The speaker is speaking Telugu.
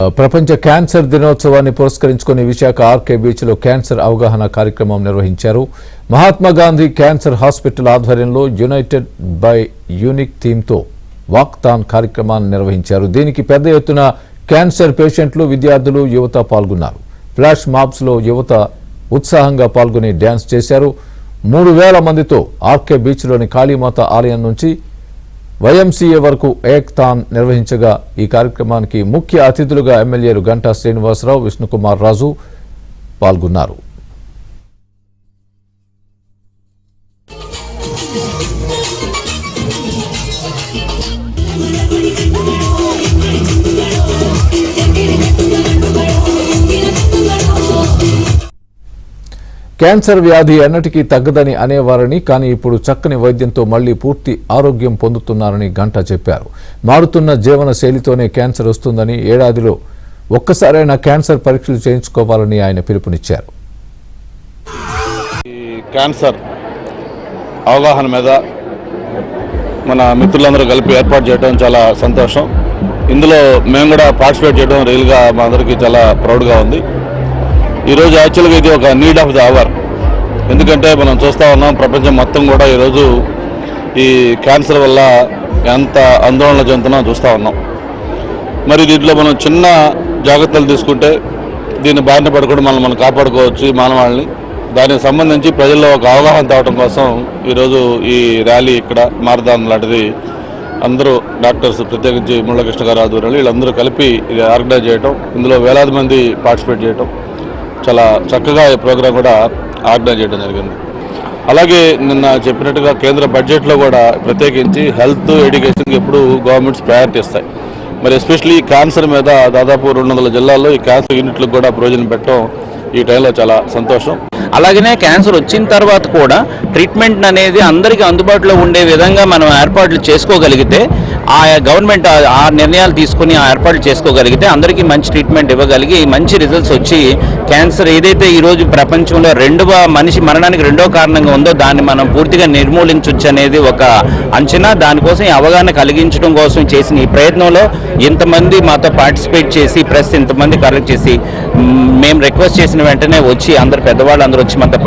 ప్రపంచ క్యాన్సర్ దినోత్సవాన్ని పురస్కరించుకుని విశాఖ ఆర్కే బీచ్ లో క్యాన్సర్ అవగాహన కార్యక్రమం నిర్వహించారు. మహాత్మా గాంధీ క్యాన్సర్ హాస్పిటల్ ఆధ్వర్యంలో యునైటెడ్ బై యూనిక్ థీమ్ తో వాక్థాన్ కార్యక్రమాన్ని నిర్వహించారు. దీనికి పెద్ద ఎత్తున క్యాన్సర్ పేషెంట్లు, విద్యార్థులు, యువత పాల్గొన్నారు. ఫ్లాష్ మాబ్స్ లో యువత ఉత్సాహంగా పాల్గొని డ్యాన్స్ చేశారు. 3000 మందితో ఆర్కే బీచ్ లోని కాళీమాత ఆలయం నుంచి వైఎంసీఏ వరకు ఏక్థాన్ నిర్వహించగా ఈ కార్యక్రమానికి ముఖ్య అతిథులుగా ఎమ్మెల్యేలు గంటా శ్రీనివాసరావు, విష్ణుకుమార్ రాజు పాల్గొన్నారు. క్యాన్సర్ వ్యాధి ఎన్నటికీ తగ్గదని అనేవారని, కానీ ఇప్పుడు చక్కని వైద్యంతో మళ్లీ పూర్తి ఆరోగ్యం పొందుతున్నారని గంటా చెప్పారు. మారుతున్న జీవన శైలితోనే క్యాన్సర్ వస్తుందని, ఏడాదిలో ఒక్కసారైనా క్యాన్సర్ పరీక్షలు చేయించుకోవాలని ఆయన పిలుపునిచ్చారు. క్యాన్సర్ అవగాహన మీద మన మిత్రులందరూ కలిపి ఏర్పాటు చేయడం చాలా సంతోషం. ఇందులో మేము కూడా పార్టిసిపేట్ చేయడం రియల్గా మా అందరికీ చాలా ప్రౌడ్గా ఉంది. ఈరోజు యాక్చువల్గా ఇది ఒక నీడ్ ఆఫ్ ద అవర్. ఎందుకంటే మనం చూస్తూ ఉన్నాం, ప్రపంచం మొత్తం కూడా ఈరోజు ఈ క్యాన్సర్ వల్ల ఎంత ఆందోళన చెందుతున్నాం చూస్తూ ఉన్నాం. మరి దీంట్లో మనం చిన్న జాగ్రత్తలు తీసుకుంటే దీన్ని బారిన పడకుండా మనం కాపాడుకోవచ్చు ఈ మానవాళిని. దానికి సంబంధించి ప్రజల్లో ఒక అవగాహన తేవడం కోసం ఈరోజు ఈ ర్యాలీ ఇక్కడ మారథాన్ లాంటిది అందరూ డాక్టర్స్, ప్రత్యేకించి మురళీకృష్ణ గారు ఆధ్వర్యంలో వీళ్ళందరూ కలిపి ఇది ఆర్గనైజ్ చేయటం, ఇందులో వేలాది మంది పార్టిసిపేట్ చేయటం, చాలా చక్కగా ఈ ప్రోగ్రాం కూడా ఆర్గనైజ్ చేయడం జరిగింది. అలాగే నిన్న చెప్పినట్టుగా కేంద్ర బడ్జెట్లో కూడా ప్రత్యేకించి హెల్త్, ఎడ్యుకేషన్కి ఎప్పుడు గవర్నమెంట్స్ ప్రయారిటీ ఇస్తాయి. మరి ఎస్పెషల్లీ క్యాన్సర్ మీద దాదాపు 200 జిల్లాల్లో ఈ క్యాన్సర్ యూనిట్లకు కూడా ప్రయోజనం పెట్టడం ఈ టైంలో చాలా సంతోషం. అలాగనే క్యాన్సర్ వచ్చిన తర్వాత కూడా ట్రీట్మెంట్ అనేది అందరికీ అందుబాటులో ఉండే విధంగా మనం ఏర్పాట్లు చేసుకోగలిగితే, ఆ గవర్నమెంట్ ఆ నిర్ణయాలు తీసుకుని ఆ ఏర్పాట్లు చేసుకోగలిగితే అందరికీ మంచి ట్రీట్మెంట్ ఇవ్వగలిగి మంచి రిజల్ట్స్ వచ్చి క్యాన్సర్ ఏదైతే ఈరోజు ప్రపంచంలో మనిషి మరణానికి రెండో కారణంగా ఉందో దాన్ని మనం పూర్తిగా నిర్మూలించవచ్చు అనేది ఒక అంచనా. దానికోసం ఈ అవగాహన కలిగించడం కోసం చేసిన ఈ ప్రయత్నంలో ఇంతమంది మాతో పార్టిసిపేట్ చేసి, ప్రెస్ ఇంతమంది కలెక్ట్ చేసి, మేము రిక్వెస్ట్ చేసిన వెంటనే వచ్చి అందరు పెద్దవాళ్ళు అందరూ వచ్చి మనతో